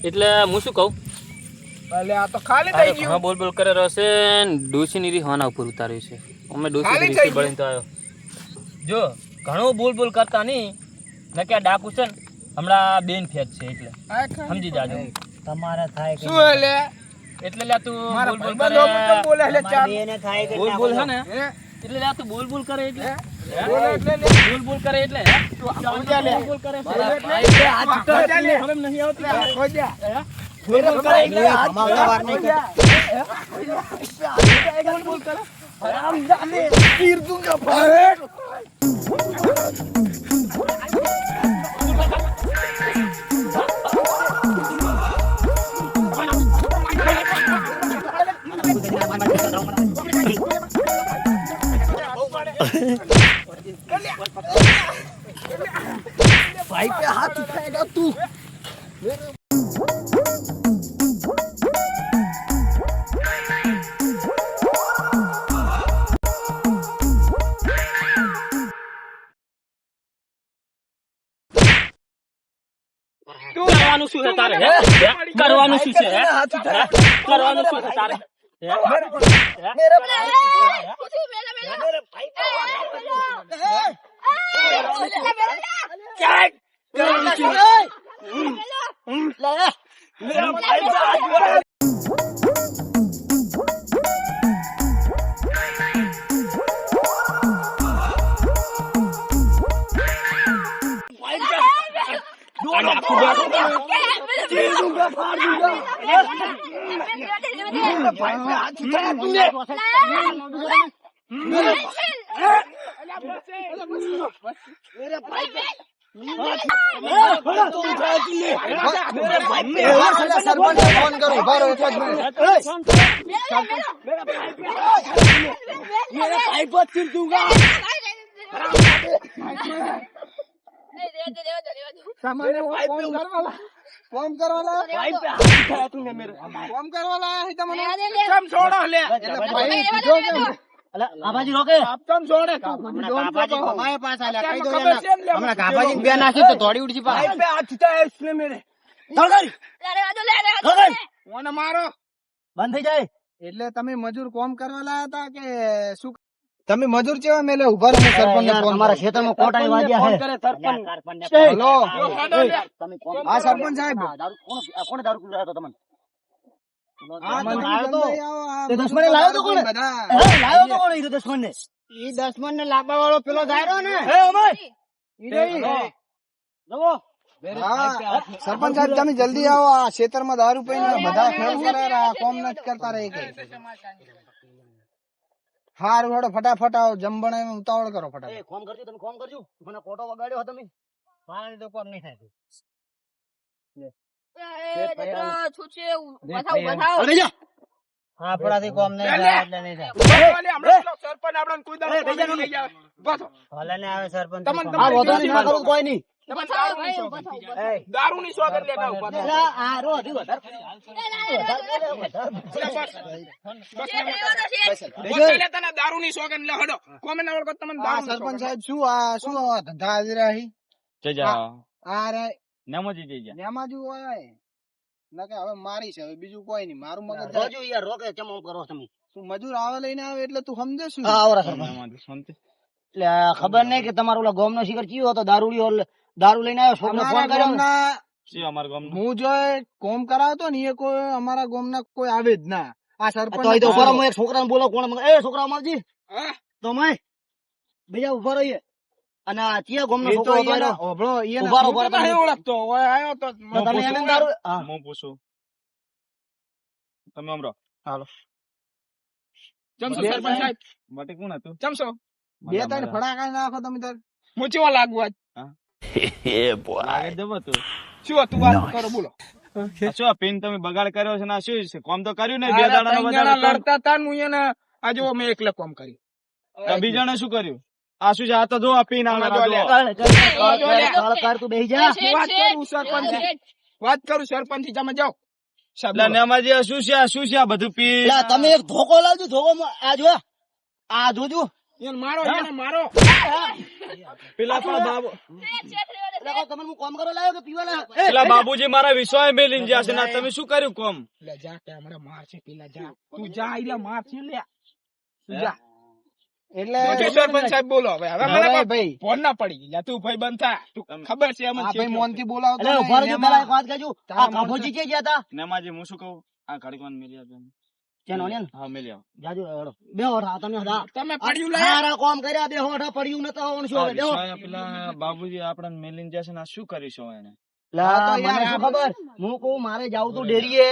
એટલે હું શું કહું એટલે આ તો ખાલી થઈ ગયું. હા બોલ બોલ કરે રહેશે ડોસી ની હોના ઉપર ઉતાર્યું છે અમે ડોસી ખાલી રીસી થઈ બળીને તો આવ્યો જો ઘણો બોલ બોલ કરતા નહીં ને કે ડાકુ છે ને હમણાં બેન ફેટ છે એટલે સમજી જાજો તમારે થાય કે શું એટલે એટલે લે તું મારા બોલ બોલ ભાઈબંધો કરે કેમ બોલે એટલે ચાર બેને થાય કે બોલ બોલ હે ને હે? એટલે લે તું બોલ બોલ કરે એટલે બોલે એટલે લે. બોલ બોલ કરે એટલે ખોજા લે. બોલ કરે મારા ભાઈ આ ખોજા લે. હવે નહીં આવતી ખોજા. બોલ બોલ કરે એટલે અમાવતા વાર નહીં કરતા. બોલ બોલ કરે तीर दूंगा भाई. भाई पे हाथ उठाएगा तू. કરવાનું શું છે તારે હે કરવાનું શું છે હે કરવાનું શું છે તારે मेरे सरपंच फोन करो बारो एक मिनट मेरे भाई को चिर दूंगा सामने फॉर्म करवाला भाई पे हाथ उठाया तूने मेरे फॉर्म करवाला है तमने कम छोड़ो ले भाई जो અલા આબાજી રોકે आप कम छोड़े तू કાપાજી અમારે પાસ આલ્યા કઈ દો હમણાં કાપાજી બે નાખી તો દોડી ઉડી भाई पे हाथ उठाया इसने मेरे ઓને મારો બંધ થઈ જાય એટલે તમે મજૂર કોમ કરવા લાયા હતા કે શું તમે મજૂર કેવા મેલે ઉભા રહો સરપંચ ને ફોન અમારા ખેતરમાં કોટાઈ વાગ્યા છે હેલો તમે કોણ હા સરપંચ સાહેબ દારૂ કોણ દારૂ પીવડાવ્યો તો તમને હા મને લાવ્યો તો તે દુશ્મને લાવ્યો તો કોણ બધા લાવ્યો તો કોણ ઈ દુશ્મન ને ઈ દુશ્મન ને લાવવા વાળો પેલો જાયરો ને હે ઓમય ઈ નહીં જવો હા સરપંચ સાહેબ તમે જલ્દી આવો આ ખેતરમાં દારૂ પીને બધા ફેર કરે આ કોમ ન કરતા રહે કે હાર વડો ફટાફટ આવો જમબણાઈ માં ઉતાવળ કરો ફટાફટ એ કોમ કરજો તમે કોમ કરજો મને કોટો વગાડ્યો હો તમે મારા તો કોમ નહીં થાય અરે જા આપડાથી કોમ નહીં થાય એટલે નહીં થાય સરપંચ આપણને કોઈ દાડો લઈ જાય બસ ભલે ને આવે સરપંચ તમને આ વધુ નહીં ના કરું કોઈ નહીં દારૂ ની સોગંદ લેતા ઉભા થાઓ. આ રો હજી વધારે બોલતા લેતા ને દારૂ ની સોગંદ લે હડો કોમે ના ઓળખો તમને દારૂ સરપંચ સાહેબ શું ધંધા હાજરા હી આ રે નમોજી જઈ જા નેમાજુ હોય ના કે હવે મારી છે હવે બીજું કોઈ નહીં મારું મગજ જાય. રોજો યાર રોકે કેમ આમ કરો તમે તું મજૂર આવે લઈને આવે એટલે તું સમજે શું હા આવરા સરપંચ એટલે આ ખબર નહીં કે તમારો ઓલા ગોમ નો શિખર કયો હતો દારૂ લઈને આવ્યો છોકરો ફોન કર્યો હું જો કોમ કરાવતો ને એ કોઈ અમારા ગામના કોઈ આવે જ ના આ સરપંચ તો અહીં તો ઉભા રહો, હું એક છોકરાને બોલો કોણ એ છોકરા અમરજી તો મેં બીજા ઉભા રહીએ અને આ ચિયા ગોમ નો છોકરો ઉભા રહ્યો ઓભળો ઈને ઉભા રહો, ઉભા રહો, હું નહીં ઓળખતો ઓય આયો તો તો તમે એને દારૂ હા હું પૂછું તમે અમરો હાલો ચમસો સરપંચ સાહેબ માટે કોણ હતું ચમસો બે મજા, ત્રણ મજા. ફડાકા નાખો તમે તાર હું ચેવા લાગુ આજ લાગે જવો તું શું હતું વાત કરો બોલો શું આ પિન તમે બગાડ કર્યો છે ને આ શું છે કોમ તો કર્યું ને બે આ દાડાનો ત્રણ જણા બગાડ લડતા તા ને હું એને આ જો મેં એકલે કોમ કરી બીજાને શું કર્યું આ શું છે આ તો જો આ પિન આવે જો લે. કર તું બેહી જા વાત કરું સરપંચ વાત કરું સરપંચ થી તમે જાઓ સાહેબ એટલે નેમાજી આ શું છે આ શું છે આ બધું પિન લા, તમે એક ધોકો લાવજો ધોકો આ જો આ જોજો એને મારો એને મારો પેલા પણ બાબો એટલે તમે હું કોમ કરવા લાવ્યો કે પીવા લાવ્યો? એ, પેલા બાબુજી મારા વિશ્વાસ મેલીને જ્યાં છે ને તમે શું કર્યું કોમ? લે જા કે હમણાં માર છે પેલા જા તું જા આઈડિયા માર છે લે તું જા એટલે સરપંચ સાહેબ બોલો હવે મને ભાઈ ફોન ના પડી ગયા તું ભાઈ બંધ થા તું ખબર છે અમને ભાઈ મોન થી બોલાવતો એટલે ઉભા રહેજો, પેલા એક વાત કહેજો. આ કાભોજી ક્યાં ગયા તા? નેમાજી હું શું કહું, આ ઘડીકમાં મેલી આપજો. ચેનો ને? હા મેલી આવો. જાજો હેડો. બેહો રા તમે હદા. તમે પડ્યું લે સારા કામ કર્યા, બેહો રા પડ્યું નતો આવવાનું શું હવે બેહો. વિશ્વાસ પેલા બાબુજી આપણને મેલીને જશે ને આ શું કરીશું એને? લા, મને શું ખબર, હું કહું મારે જાવું તું ડેરીએ.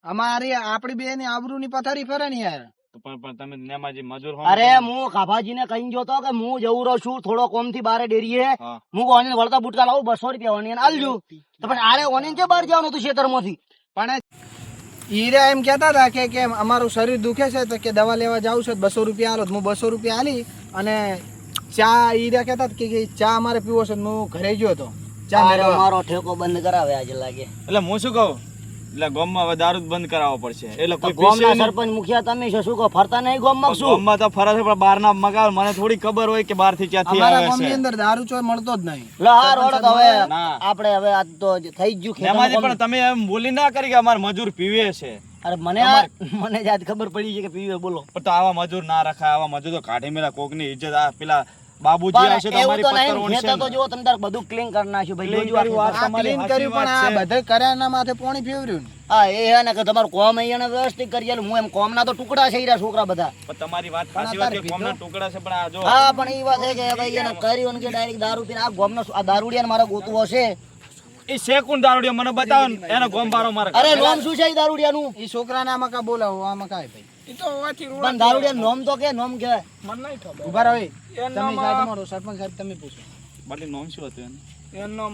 અમારી આપડી બે ની આબરૂ ની પથારી ફરે ને યાર તો પણ તમે નેમાજી મજૂર હો. અરે હું કાભાજીને કહી જોતો કે હું જવું રહું છું થોડો કોમ થી બારે ડેરીએ. હા. હું ઓને વળતા બુટકા લાવું 200 રૂપિયા ઓને આલજો. તો પણ આરે ઓને કે બહાર જવાનું હતું ખેતરમાંથી. પણ ઈરા એમ કેતા હતા કે અમારું શરીર દુખે છે તો કે દવા લેવા જાવ છે 200 રૂપિયા આલો. હું 200 રૂપિયા આલી અને ચા ઈરા કેતા કે ચા અમારે પીવો છે. હું ઘરે ગયો હતો ચા આરે મેળવવા. મારો ઠેકો બંધ કરાવે આજે લાગે. એટલે હું શું કહું, એટલે ગામમાં હવે દારૂ જ બંધ કરાવવો પડશે. એટલે કોઈ ગામના પીશે નહીં. સરપંચ મુખિયા તમે છો, શું કહો ફરતા નહીં ગામમાં શું? ગામમાં તો ફરે છે પણ બહારના મગાવ મને થોડી ખબર હોય કે બહાર થી ક્યાંથી અમારા આવે ગામની છે. અંદર દારૂ ચોય મળતો જ નહીં. લે હાર ઓળો તો હવે ના. આપણે હવે આ તો થઈ જ ગયું ખેતરનું નેમાજી કામ. પણ તમે એમ બોલી ના કરી કે અમાર મજૂર પીવે છે. અરે મને જ આજ ખબર પડી છે કે પીવે બોલો. પણ તો આવા મજૂર ના રખાય, આવા મજૂર તો કાઢી મેલા કોકની ઇજ્જત. આ પેલા બાબુજી આવશે તો એવું અમારી તો પત્તર નહીં, ઓળશે ખેતર તો ને. જુઓ તમે તાર બધું ક્લીન કરી નાખ્યું ભાઈ. Clean જોજો આ કર્યું, વાત ખેતર. આ તમારી ક્લીન સાચી કર્યું પણ વાત આ છે. બધે કર્યાના માથે પાણી ફેવર્યું ને. હા એ હે ને કે તમારું કોમ અહીંયા વ્યવસ્થિત કરી આલું. હું એમ કોમના તો ટુકડા છે ઈરા છોકરા બધા. પણ તમારી વાત સાચી વાત કે કોમના ટુકડા છે પણ આ જો હા પણ એ વાત છે કે ભાઈ એને કર્યું ને કે ડાયરેક્ટ દારૂ પીને આ ગોમનો આ દારૂડિયાને મારા ગોતવો છે. એ શેકુન દારૂડિયો મને બતાવો ને એનો ગોમ બારો મારે. અરે નોમ શું છે ઈ દારૂડિયાનું? ઈ છોકરાને આમાં કા બોલાવો આમાં કાય ભાઈ ઈ તો વાથી પણ દારૂડિયા નોમ તો કે નોમ કહેવાય. મને નહીં ખબર. ઉભા રહો તમે સાઈડમાં રહો. સરપંચ સાહેબ તમે પૂછો. બાકી નામ શું હતું એનું? એનો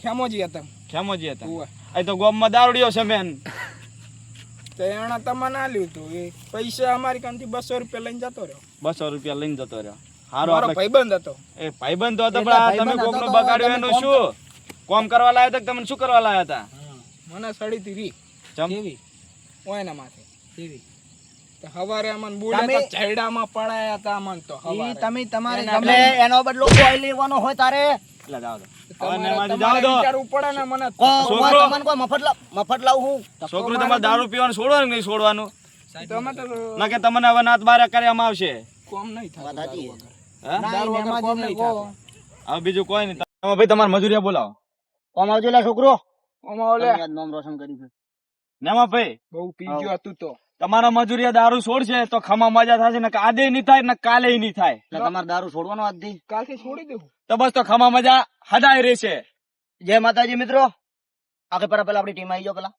ખેમોજી હતા. ખેમોજી હતા. ઉવ્વ. આ તો ગોમમાં દારૂડિયો છે મેન. તો એણે તમને આલ્યું હતું એ પૈસા અમારી કાનથી 200 રૂપિયા લઈને જતો રહ્યો. 200 રૂપિયા લઈને જતો રહ્યો. હારો મારો આપણે ભાઈબંધ હતો. એ ભાઈબંધ તો હતો એટલા પણ આ તમે ભાઈબંધ કોકનો હતો તો બગાડ્યો તમે એનું કોમ શું? કોમ કરવા લાયા હતા કે તમને શું કરવા લાયા હતા? મને સડી હતી રી ચમ? કેવી ઓયના માથે કેવી તો હવારે અમન બોલે તો ઝાડામાં પડાયા હતા અમન તો હવારે તમે તમારે એટલે એનો બદલો કોઈ લેવાનો હોય તારે એટલે જાઓ દો. હવે નેમાજી જાઓ દો. વિચારવું પડે ને મને છોકરો. તમને કોઈ મફત લાવું હું. છોકરું તમારે દારૂ પીવાનું છોડવાનું કે નહીં છોડવાનું? તમે તો ના કે તમને હવે નાત બારે કરવામાં આવશે. કોમ નહીં વાત થાય સાચી છે. હે? દારૂ વગર કોમ નહીં થતું. હવે બીજું કોઈ નહીં. તમે ભાઈ તમારે મજૂરિયા બોલાવો. કોમ આવજો લે છોકરો. ઓમાં ઓલે તમે આજ નામ રોશન કર્યું છે. નેમા ભાઈ બહુ પી ગયો હતું તો તમારા મજૂરિયા દારૂ છોડશે તો ખમા મજા થશે ને આદે નહીં થાય ને કાલે નહીં થાય. એટલે તમારે દારૂ છોડવાનો આજથી. કાલથી છોડી દેવું. તો બસ તો ખમા મજા હદાય રહેશે. જય માતાજી મિત્રો. આગળ પેલા આપણી ટીમ આવી જાઓ પેલા.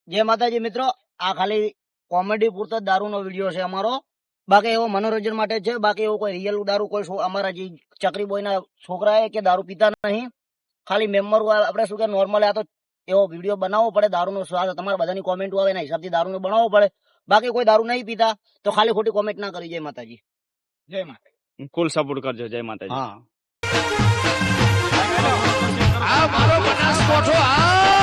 જય માતાજી મિત્રો. આ ખાલી કોમેડી પૂરતો જ દારૂનો વિડીયો છે અમારો. બાકી એવો મનોરંજન માટે જ છે. બાકી એવો કોઈ રિયલ દારૂ કોઈ અમારા જે ચકરી બોયના છોકરા કે દારૂ પીતા નહીં. ખાલી મેમ્બર આપણે શું કે નોર્મલ આ તો એવો વિડીયો બનાવવો પડે. દારૂનો સ્વાદ તમારા બધાની કોમેન્ટ આવે એના હિસાબથી દારૂનો બનાવવો પડે. બાકી કોઈ દારૂ નહીં પીતા તો ખાલી ખોટી કોમેન્ટ ના કરી. જય માતાજી. જય માતા. ફૂલ સપોર્ટ કરજો. જય માતાજી. હા. આ મારો બનાસકોઠો આ